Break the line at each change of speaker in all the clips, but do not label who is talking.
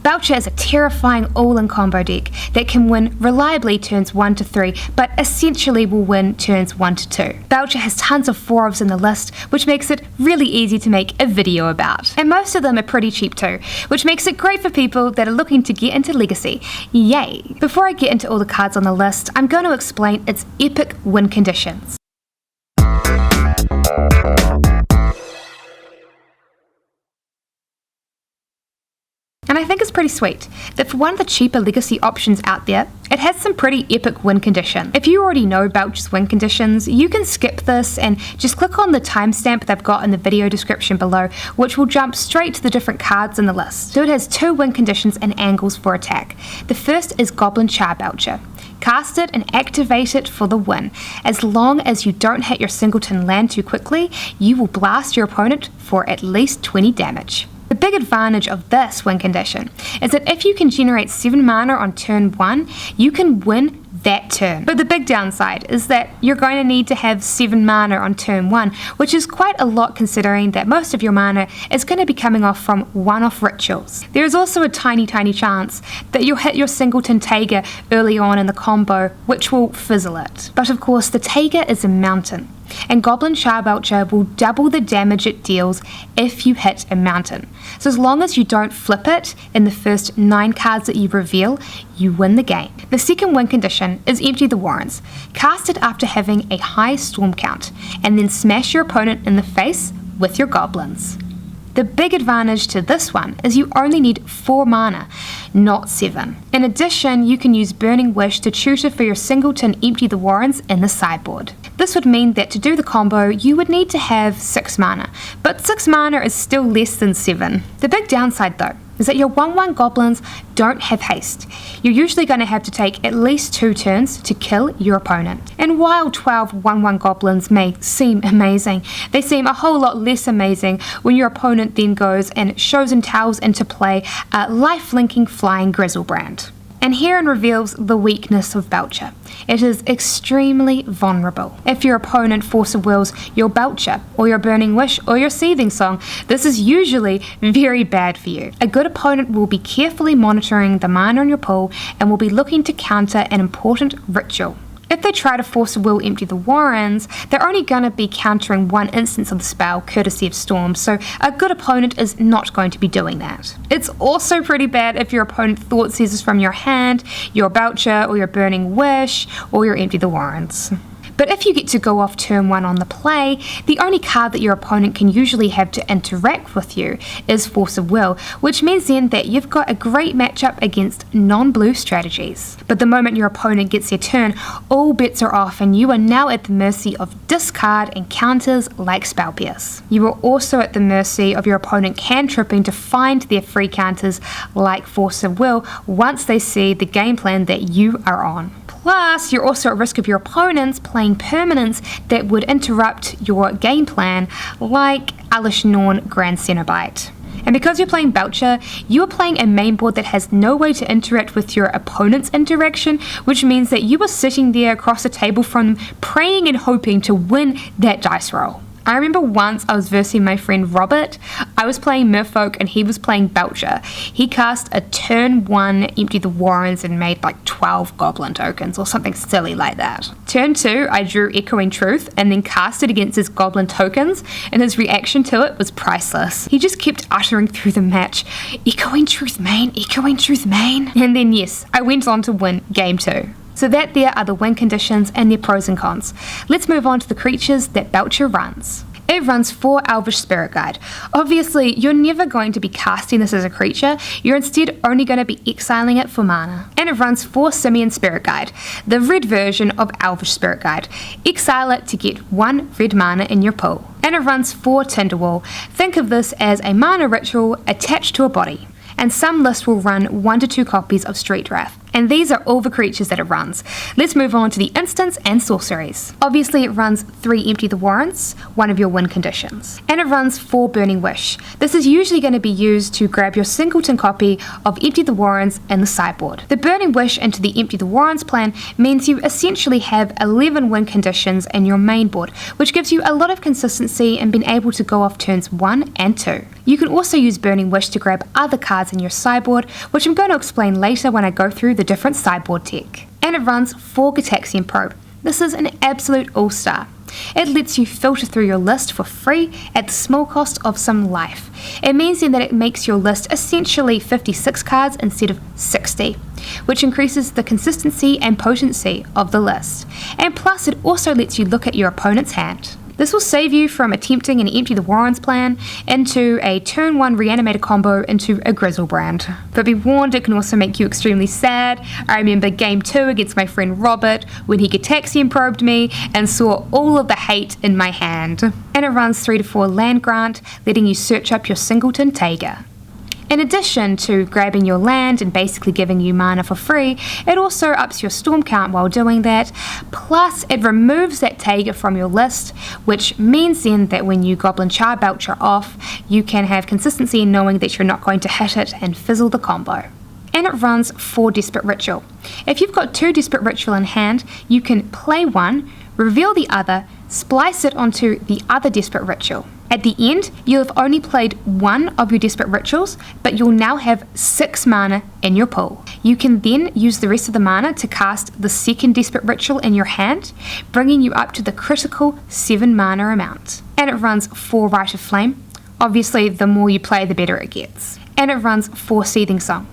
Belcher is a terrifying all-in combo deck that can win reliably turns 1 to 3, but essentially will win turns 1 to 2. Belcher has tons of 4-ofs in the list, which makes it really easy to make a video about. And most of them are pretty cheap too, which makes it great for people that are looking to get into Legacy. Yay! Before I get into all the cards on the list, I'm going to explain its epic win conditions. And I think it's pretty sweet that for one of the cheaper Legacy options out there, it has some pretty epic win conditions. If you already know Belcher's win conditions, you can skip this and just click on the timestamp they've got in the video description below, which will jump straight to the different cards in the list. So it has 2 win conditions and angles for attack. The first is Goblin Charbelcher. Cast it and activate it for the win. As long as you don't hit your singleton land too quickly, you will blast your opponent for at least 20 damage. The big advantage of this win condition is that if you can generate 7 mana on turn 1, you can win that turn. But the big downside is that you're going to need to have 7 mana on turn 1, which is quite a lot considering that most of your mana is going to be coming off from one-off rituals. There is also a tiny chance that you'll hit your singleton Taiga early on in the combo, which will fizzle it. But of course the Taiga is a mountain, and Goblin Charbelcher will double the damage it deals if you hit a mountain. So as long as you don't flip it in the first 9 cards that you reveal, you win the game. The second win condition is Empty the Warrens. Cast it after having a high storm count, and then smash your opponent in the face with your goblins. The big advantage to this one is you only need 4 mana, not 7. In addition, you can use Burning Wish to tutor for your singleton Empty the Warrens in the sideboard. This would mean that to do the combo, you would need to have 6 mana, but 6 mana is still less than 7. The big downside though is that your 1/1 goblins don't have haste. You're usually going to have to take at least 2 turns to kill your opponent. And while 12 1/1 goblins may seem amazing, they seem a whole lot less amazing when your opponent then goes and shows and tells into play a life-linking flying Grizzlebrand. And herein reveals the weakness of Belcher. It is extremely vulnerable. If your opponent force of wills your Belcher, or your Burning Wish, or your Seething Song, this is usually very bad for you. A good opponent will be carefully monitoring the mana in your pool and will be looking to counter an important ritual. If they try to force a will Empty the Warrens, they're only going to be countering 1 instance of the spell, courtesy of Storm, so a good opponent is not going to be doing that. It's also pretty bad if your opponent thought seizes from your hand, your Belcher, or your Burning Wish, or your Empty the Warrens. But if you get to go off turn 1 on the play, the only card that your opponent can usually have to interact with you is Force of Will, which means then that you've got a great matchup against non-blue strategies. But the moment your opponent gets their turn, all bets are off and you are now at the mercy of discard and counters like Spell Pierce. You are also at the mercy of your opponent cantripping to find their free counters like Force of Will once they see the game plan that you are on. Plus, you're also at risk of your opponents playing permanents that would interrupt your game plan, like Alish Norn Grand Cenobite. And because you're playing Belcher, you are playing a main board that has no way to interact with your opponent's interaction, which means that you are sitting there across the table from them, praying and hoping to win that dice roll. I remember once I was versing my friend Robert. I was playing Merfolk and he was playing Belcher. He cast a turn 1 Empty the Warrens and made like 12 goblin tokens or something silly like that. Turn 2 I drew Echoing Truth and then cast it against his goblin tokens, and his reaction to it was priceless. He just kept uttering through the match, "Echoing Truth main, Echoing Truth main." And then yes, I went on to win game 2. So that there are the win conditions and their pros and cons. Let's move on to the creatures that Belcher runs. It runs 4 Elvish Spirit Guide. Obviously, you're never going to be casting this as a creature, you're instead only going to be exiling it for mana. And it runs 4 Simian Spirit Guide, the red version of Elvish Spirit Guide. Exile it to get 1 red mana in your pool. And it runs 4 Tinderwall. Think of this as a mana ritual attached to a body. And some lists will run 1 to 2 copies of Street Wrath. And these are all the creatures that it runs. Let's move on to the instants and sorceries. Obviously it runs 3 Empty the Warrants, one of your win conditions. And it runs 4 Burning Wish. This is usually going to be used to grab your singleton copy of Empty the Warrants in the sideboard. The Burning Wish into the Empty the Warrants plan means you essentially have 11 win conditions in your main board, which gives you a lot of consistency in being able to go off turns 1 and 2. You can also use Burning Wish to grab other cards in your sideboard, which I'm going to explain later when I go through the different sideboard tech. And it runs 4 Gitaxian Probe. This is an absolute all-star. It lets you filter through your list for free at the small cost of some life. It means then that it makes your list essentially 56 cards instead of 60, which increases the consistency and potency of the list. And plus it also lets you look at your opponent's hand. This will save you from attempting an Empty the Warrants plan into a turn 1 reanimator combo into a Grizzlebrand. But be warned, it can also make you extremely sad. I remember game 2 against my friend Robert when he Gitaxian probed me and saw all of the hate in my hand. And it runs 3 to 4 land grant, letting you search up your singleton Taiga. In addition to grabbing your land and basically giving you mana for free, it also ups your storm count while doing that, plus it removes that Taiga from your list, which means then that when you Goblin Charbelcher off, you can have consistency in knowing that you're not going to hit it and fizzle the combo. And it runs 4 Desperate Ritual. If you've got 2 Desperate Ritual in hand, you can play one, reveal the other, splice it onto the other Desperate Ritual. At the end, you'll have only played 1 of your Desperate Rituals, but you'll now have 6 mana in your pool. You can then use the rest of the mana to cast the second Desperate Ritual in your hand, bringing you up to the critical 7 mana amount. And it runs 4 Rite of Flame. Obviously, the more you play, the better it gets. And it runs 4 Seething Song.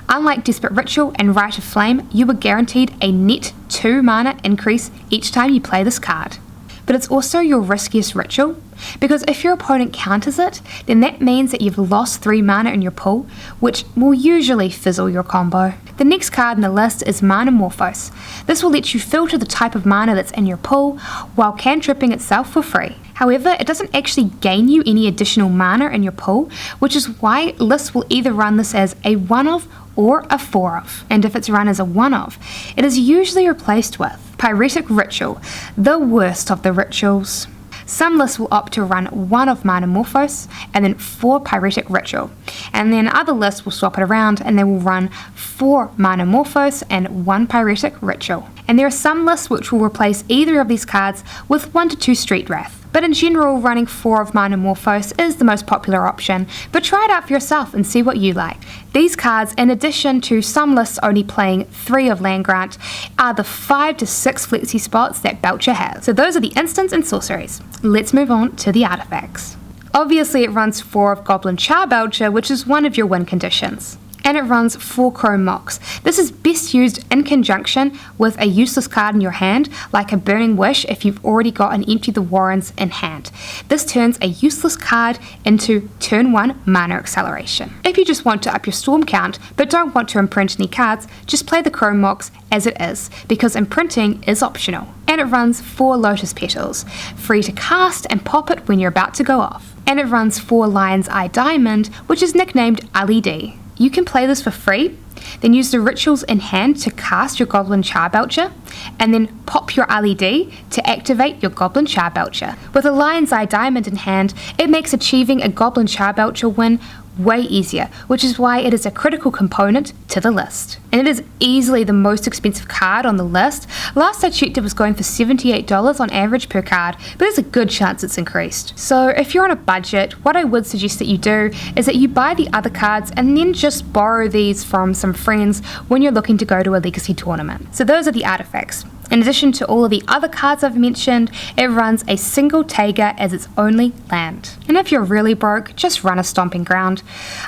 Unlike Desperate Ritual and Rite of Flame, you are guaranteed a net 2 mana increase each time you play this card. But it's also your riskiest ritual, because if your opponent counters it, then that means that you've lost 3 mana in your pool, which will usually fizzle your combo. The next card in the list is Mana Morphos. This will let you filter the type of mana that's in your pool, while cantripping itself for free. However, it doesn't actually gain you any additional mana in your pool, which is why lists will either run this as a 1-of or a 4-of. And if it's run as a 1-of, it is usually replaced with Pyretic Ritual, the worst of the rituals. Some lists will opt to run 1 of Mana Morphos and then 4 Pyretic Ritual. And then other lists will swap it around and they will run 4 Mana Morphos and 1 Pyretic Ritual. And there are some lists which will replace either of these cards with 1 to 2 Street Wrath. But in general, running 4 of Mana Morphos is the most popular option, but try it out for yourself and see what you like. These cards, in addition to some lists only playing 3 of Land Grant, are the 5 to 6 flexi spots that Belcher has. So those are the instants and sorceries. Let's move on to the artifacts. Obviously it runs 4 of Coblin Charbelcher, which is one of your win conditions. And it runs 4 Chrome Mox. This is best used in conjunction with a useless card in your hand, like a Burning Wish if you've already got an Empty the Warrants in hand. This turns a useless card into turn 1 mana acceleration. If you just want to up your storm count, but don't want to imprint any cards, just play the Chrome Mox as it is, because imprinting is optional. And it runs 4 Lotus Petals, free to cast and pop it when you're about to go off. And it runs 4 Lion's Eye Diamond, which is nicknamed LED. You can play this for free, then use the rituals in hand to cast your Goblin Charbelcher, and then pop your LED to activate your Goblin Charbelcher. With a Lion's Eye Diamond in hand, it makes achieving a Goblin Charbelcher win way easier, which is why it is a critical component to the list. And it is easily the most expensive card on the list. Last I checked, it was going for $78 on average per card, but there's a good chance it's increased. So if you're on a budget, what I would suggest that you do is that you buy the other cards and then just borrow these from some friends when you're looking to go to a Legacy tournament. So those are the artifacts. In addition to all of the other cards I've mentioned, it runs a single Taiga as its only land. And if you're really broke, just run a Stomping Ground.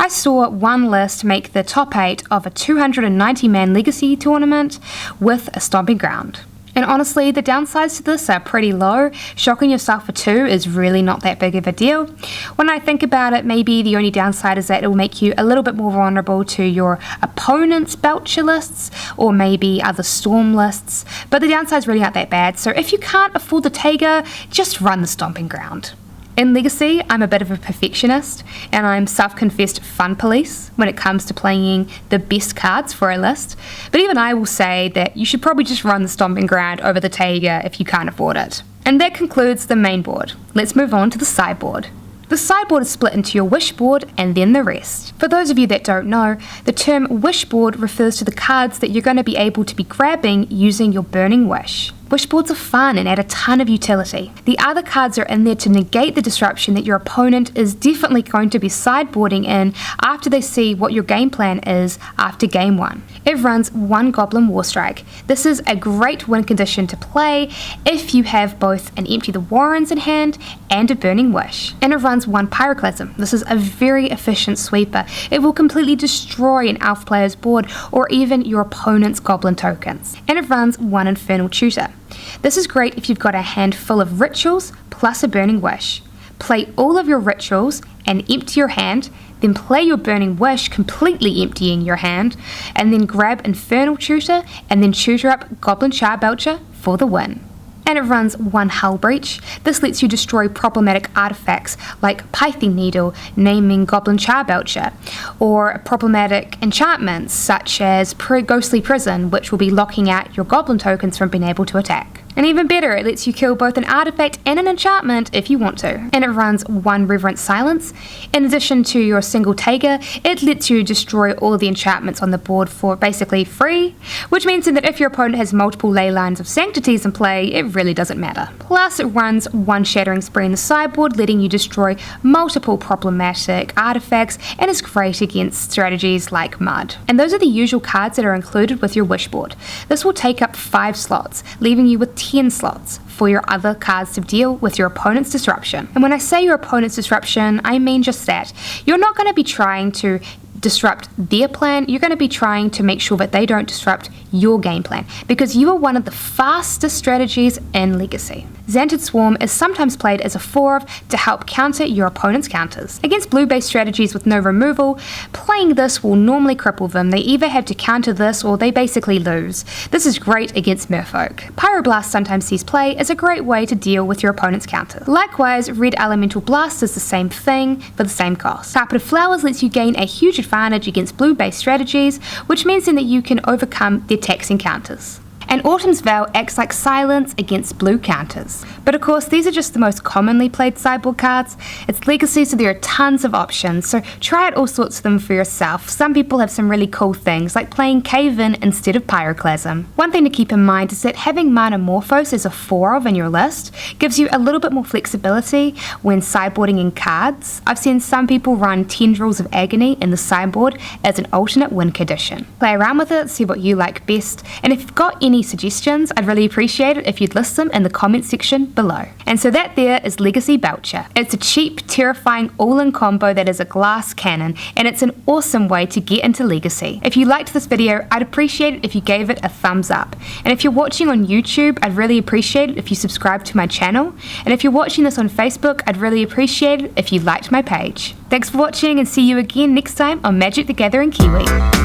I saw one list make the top 8 of a 290-man Legacy tournament with a Stomping Ground. And honestly, the downsides to this are pretty low. Shocking yourself for 2 is really not that big of a deal. When I think about it, maybe the only downside is that it will make you a little bit more vulnerable to your opponent's Belcher lists, or maybe other Storm lists, but the downsides really aren't that bad. So if you can't afford the Taiga, just run the Stomping Ground. In Legacy, I'm a bit of a perfectionist, and I'm self-confessed fun police when it comes to playing the best cards for a list, but even I will say that you should probably just run the Stomping Ground over the Taiga if you can't afford it. And that concludes the main board. Let's move on to the sideboard. The sideboard is split into your wish board and then the rest. For those of you that don't know, the term wish board refers to the cards that you're going to be able to be grabbing using your burning wish. Wish boards are fun and add a ton of utility. The other cards are in there to negate the disruption that your opponent is definitely going to be sideboarding in after they see what your game plan is after game 1. It runs 1 Goblin War Strike. This is a great win condition to play if you have both an Empty the Warrens in hand and a Burning Wish. And it runs 1 Pyroclasm. This is a very efficient sweeper. It will completely destroy an elf player's board or even your opponent's goblin tokens. And it runs 1 Infernal Tutor. This is great if you've got a hand full of rituals plus a burning wish. Play all of your rituals and empty your hand, then play your burning wish completely emptying your hand, and then grab Infernal Tutor and then tutor up Coblin Charbelcher for the win. And it runs 1 Hull Breach. This lets you destroy problematic artifacts like Pithing Needle, naming Goblin Charbelcher, or problematic enchantments such as Ghostly Prison, which will be locking out your goblin tokens from being able to attack. And even better, it lets you kill both an artifact and an enchantment if you want to. And it runs 1 Reverent Silence. In addition to your single Taiga, it lets you destroy all the enchantments on the board for basically free, which means that if your opponent has multiple ley lines of sanctities in play, it really doesn't matter. Plus, it runs 1 Shattering Spree in the sideboard, letting you destroy multiple problematic artifacts, and is great against strategies like Mud. And those are the usual cards that are included with your wish board. This will take up 5 slots, leaving you with 10 slots for your other cards to deal with your opponent's disruption. And when I say your opponent's disruption, I mean just that. You're not going to be trying to disrupt their plan, you're going to be trying to make sure that they don't disrupt your game plan, because you are one of the fastest strategies in Legacy. Xantid Swarm is sometimes played as a 4-of to help counter your opponent's counters. Against blue-based strategies with no removal, playing this will normally cripple them. They either have to counter this or they basically lose. This is great against merfolk. Pyroblast sometimes sees play as a great way to deal with your opponent's counter. Likewise, Red Elemental Blast is the same thing for the same cost. Carpeted Flowers lets you gain a huge advantage against blue-based strategies, which means then that you can overcome their taxing counters. And Autumn's Veil acts like silence against blue counters. But of course, these are just the most commonly played sideboard cards. It's Legacy, so there are tons of options, so try out all sorts of them for yourself. Some people have some really cool things, like playing Cave In instead of Pyroclasm. One thing to keep in mind is that having Mana Morphos as a 4-of in your list gives you a little bit more flexibility when sideboarding in cards. I've seen some people run Tendrils of Agony in the sideboard as an alternate win condition. Play around with it, see what you like best, and if you've got any suggestions, I'd really appreciate it if you'd list them in the comment section below. And so that there is Legacy Belcher. It's a cheap, terrifying all-in combo that is a glass cannon, and it's an awesome way to get into Legacy. If you liked this video, I'd appreciate it if you gave it a thumbs up. And if you're watching on YouTube, I'd really appreciate it if you subscribe to my channel. And if you're watching this on Facebook, I'd really appreciate it if you liked my page. Thanks for watching, and see you again next time on Magic the Gathering Kiwi.